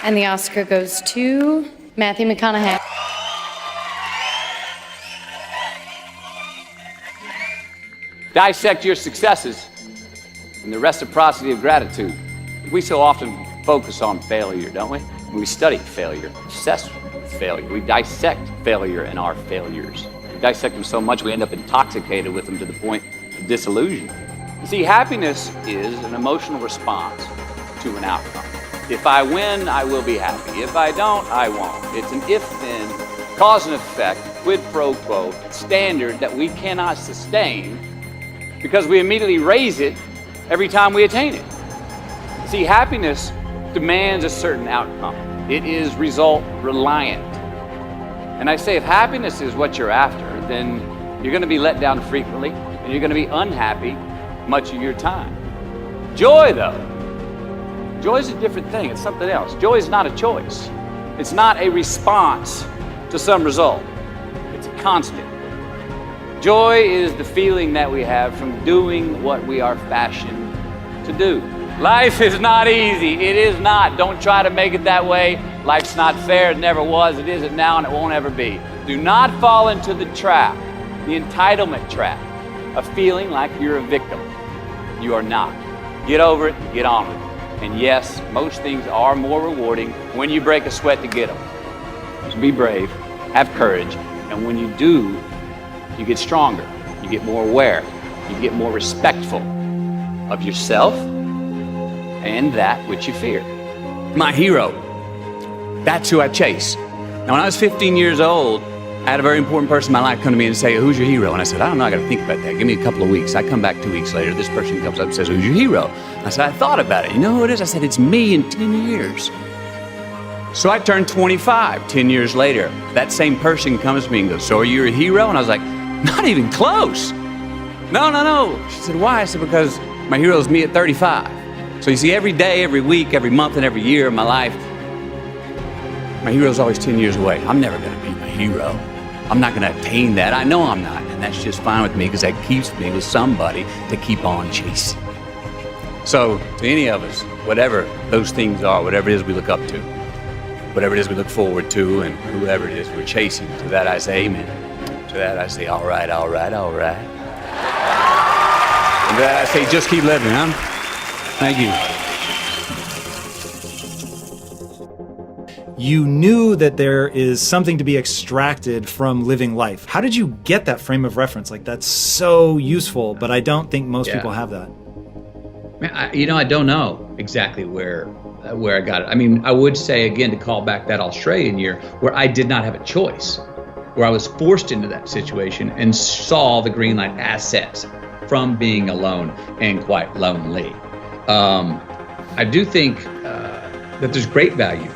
And the Oscar goes to Matthew McConaughey. Dissect your successes and the reciprocity of gratitude. We so often focus on failure, don't we? We study failure, obsessed with failure. We dissect failure and our failures. We dissect them so much we end up intoxicated with them to the point of disillusion. You see, happiness is an emotional response to an outcome. If I win, I will be happy. If I don't, I won't. It's an if-then, cause and effect, quid pro quo standard that we cannot sustain because we immediately raise it every time we attain it. See, happiness demands a certain outcome. It is result reliant. And I say if happiness is what you're after, then you're going to be let down frequently and you're going to be unhappy much of your time. Joy, though, joy is a different thing. It's something else. Joy is not a choice. It's not a response to some result. It's a constant. Joy is the feeling that we have from doing what we are fashioned to do. Life is not easy. It is not. Don't try to make it that way. Life's not fair. It never was. It isn't now, and it won't ever be. Do not fall into the trap, the entitlement trap, of feeling like you're a victim. You are not. Get over it and get on with it. And yes, most things are more rewarding when you break a sweat to get them. So be brave, have courage, and when you do, you get stronger, you get more aware, you get more respectful of yourself and that which you fear. My hero, that's who I chase. Now, when I was 15 years old, I had a very important person in my life come to me and say, who's your hero? And I said, I don't know, I gotta think about that. Give me a couple of weeks. I come back 2 weeks later, this person comes up and says, who's your hero? I said, I thought about it. You know who it is? I said, it's me in 10 years. So I turned 25, 10 years later. That same person comes to me and goes, so are you a hero? And I was like, not even close. No. She said, why? I said, because my hero is me at 35. So you see, every day, every week, every month, and every year of my life, my hero is always 10 years away. I'm never gonna be my hero. I'm not gonna attain that. I know I'm not, and that's just fine with me because that keeps me with somebody to keep on chasing. So to any of us, whatever those things are, whatever it is we look up to, whatever it is we look forward to, and whoever it is we're chasing, to that I say amen. To that I say, all right. And to that I say, just keep living, huh? Thank you. You knew that there is something to be extracted from living life. How did you get that frame of reference? Like, that's so useful, but I don't think most people have that. Man, I don't know exactly where I got it. I mean, I would say, again, to call back that Australian year, where I did not have a choice, where I was forced into that situation and saw the green light assets from being alone and quite lonely. I do think that there's great value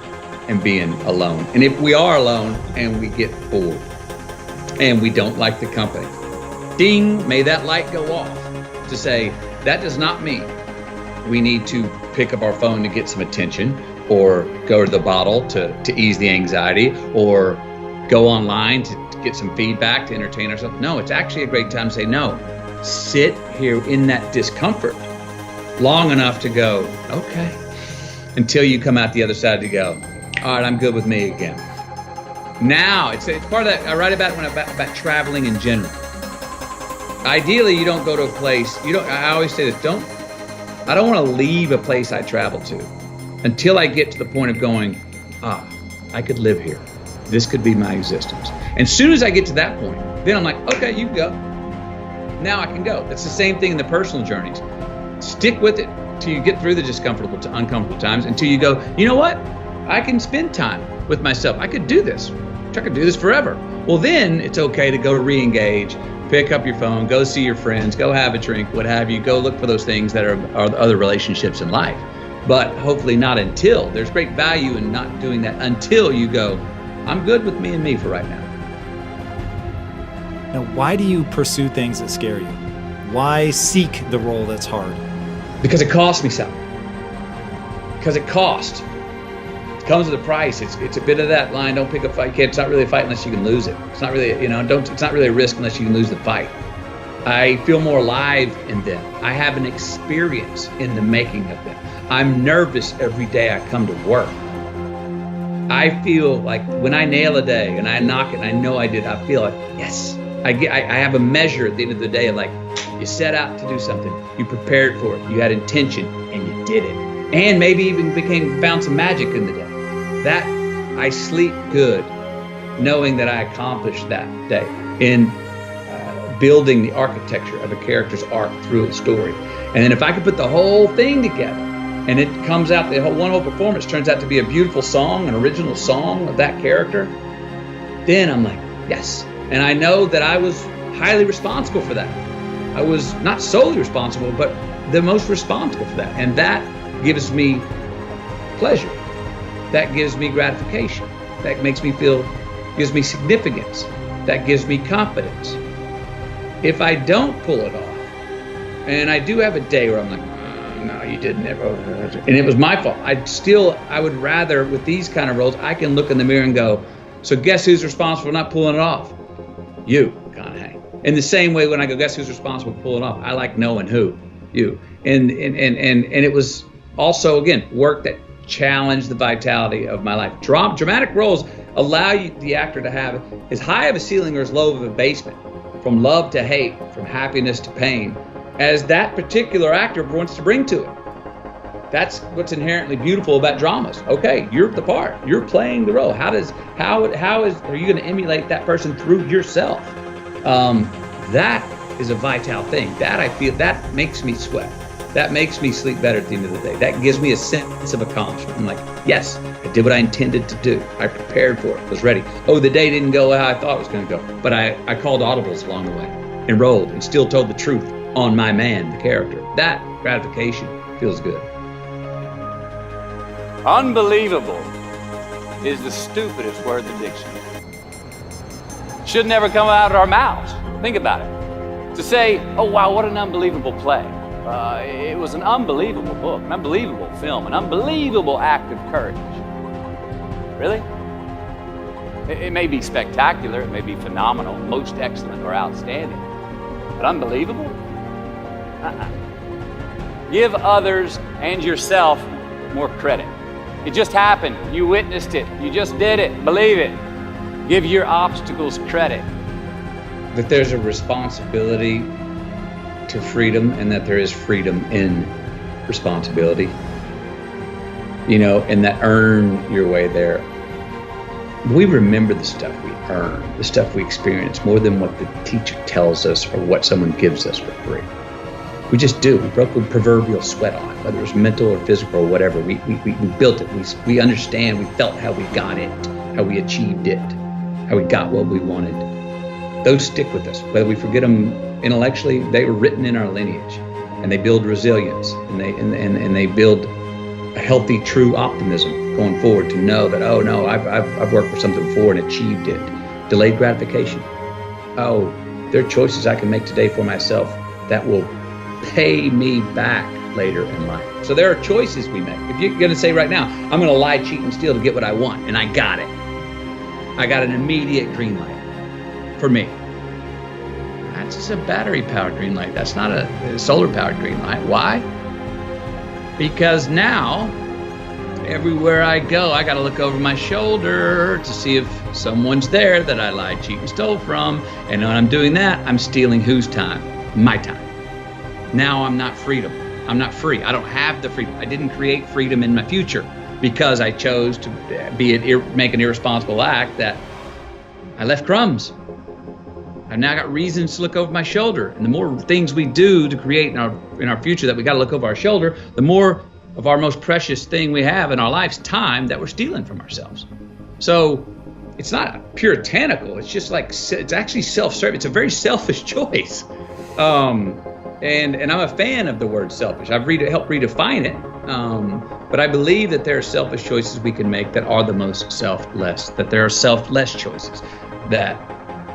in being alone. And if we are alone and we get bored and we don't like the company, ding, may that light go off to say, that does not mean we need to pick up our phone to get some attention or go to the bottle to ease the anxiety or go online to get some feedback to entertain ourselves. No, it's actually a great time to say no. Sit here in that discomfort long enough to go, okay, until you come out the other side to go, all right, I'm good with me again. Now, it's part of that. I write about it about traveling in general. Ideally, you don't go to a place, I always say this, I don't want to leave a place I travel to until I get to the point of going, I could live here. This could be my existence. And as soon as I get to that point, then I'm like, okay, you can go. Now I can go. That's the same thing in the personal journeys. Stick with it till you get through the discomfortable to uncomfortable times, until you go, you know what? I can spend time with myself. I could do this. I could do this forever. Well, then it's okay to go re-engage, pick up your phone, go see your friends, go have a drink, what have you, go look for those things that are other relationships in life. But hopefully not until. There's great value in not doing that until you go, I'm good with me and me for right now. Now, why do you pursue things that scare you? Why seek the role that's hard? Because it costs me something. Because it costs. It comes with a price. It's a bit of that line, don't pick a fight. It's not really a fight unless you can lose it. It's not really, it's not really a risk unless you can lose the fight. I feel more alive in them. I have an experience in the making of them. I'm nervous every day I come to work. I feel like when I nail a day and I knock it and I know I did, I feel like, yes, I have a measure at the end of the day of like, you set out to do something, you prepared for it, you had intention, and you did it. And maybe even found some magic in the day. That I sleep good knowing that I accomplished that day in building the architecture of a character's arc through a story. And then if I could put the whole thing together and it comes out, one whole performance turns out to be a beautiful song, an original song of that character, then I'm like, yes. And I know that I was highly responsible for that. I was not solely responsible, but the most responsible for that. And that gives me pleasure. That gives me gratification. That makes me feel, gives me significance. That gives me confidence. If I don't pull it off, and I do have a day where I'm like, no, you didn't ever, and it was my fault. I would rather, with these kind of roles, I can look in the mirror and go, so guess who's responsible for not pulling it off? You, McConaughey. In the same way, when I go, guess who's responsible for pulling it off? I like knowing who, you. And it was also, again, work that challenged the vitality of my life. Dramatic roles allow you, the actor, to have as high of a ceiling or as low of a basement, from love to hate, from happiness to pain, as that particular actor wants to bring to it. That's what's inherently beautiful about dramas. Okay, you're the part, you're playing the role. How are you going to emulate that person through yourself? That is a vital thing. That I feel, that makes me sweat. That makes me sleep better at the end of the day. That gives me a sense of accomplishment. I'm like, yes, I did what I intended to do. I prepared for it, was ready. Oh, the day didn't go how I thought it was going to go. But I called audibles along the way, enrolled, and still told the truth on my man, the character. That gratification feels good. Unbelievable is the stupidest word in the dictionary. Should never come out of our mouths. Think about it. To say, oh wow, what an unbelievable play. It was an unbelievable book, an unbelievable film, an unbelievable act of courage. Really? It may be spectacular, it may be phenomenal, most excellent or outstanding, but unbelievable? Give others and yourself more credit. It just happened. You witnessed it. You just did it. Believe it. Give your obstacles credit. That there's a responsibility to freedom, and that there is freedom in responsibility. You know, and that earn your way there. We remember the stuff we earn, the stuff we experience, more than what the teacher tells us or what someone gives us for free. We just do. We broke a proverbial sweat on it, whether it was mental or physical or whatever. We built it. We understand. We felt how we got it, how we achieved it, how we got what we wanted. Those stick with us. Whether we forget them intellectually, they were written in our lineage, and they build resilience, and they build a healthy, true optimism going forward to know that, oh no, I've worked for something before and achieved it. Delayed gratification. Oh, there are choices I can make today for myself that will pay me back later in life. So there are choices we make. If you're going to say right now, I'm going to lie, cheat, and steal to get what I want, and I got it. I got an immediate green light for me. That's just a battery-powered green light. That's not a solar-powered green light. Why? Because now, everywhere I go, I got to look over my shoulder to see if someone's there that I lied, cheat, and stole from. And when I'm doing that, I'm stealing whose time? My time. Now I'm not freedom. I'm not free. I don't have the freedom. I didn't create freedom in my future because I chose to make an irresponsible act that I left crumbs. I've now got reasons to look over my shoulder. And the more things we do to create in our future that we got to look over our shoulder, the more of our most precious thing we have in our life's time that we're stealing from ourselves. So it's not puritanical. It's just like, it's actually self-serving. It's a very selfish choice. And I'm a fan of the word selfish. I've helped redefine it. But I believe that there are selfish choices we can make that are the most selfless, that there are selfless choices that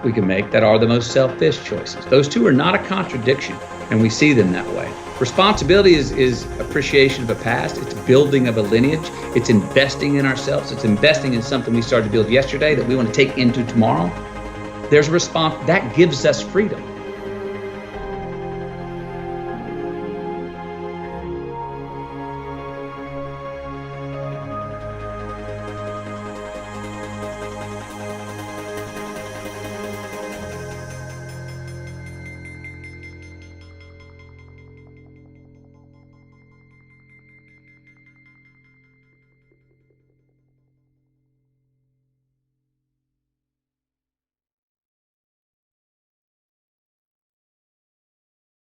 we can make that are the most selfish choices. Those two are not a contradiction, and we see them that way. Responsibility is appreciation of a past. It's building of a lineage. It's investing in ourselves. It's investing in something we started to build yesterday that we want to take into tomorrow. There's a response that gives us freedom.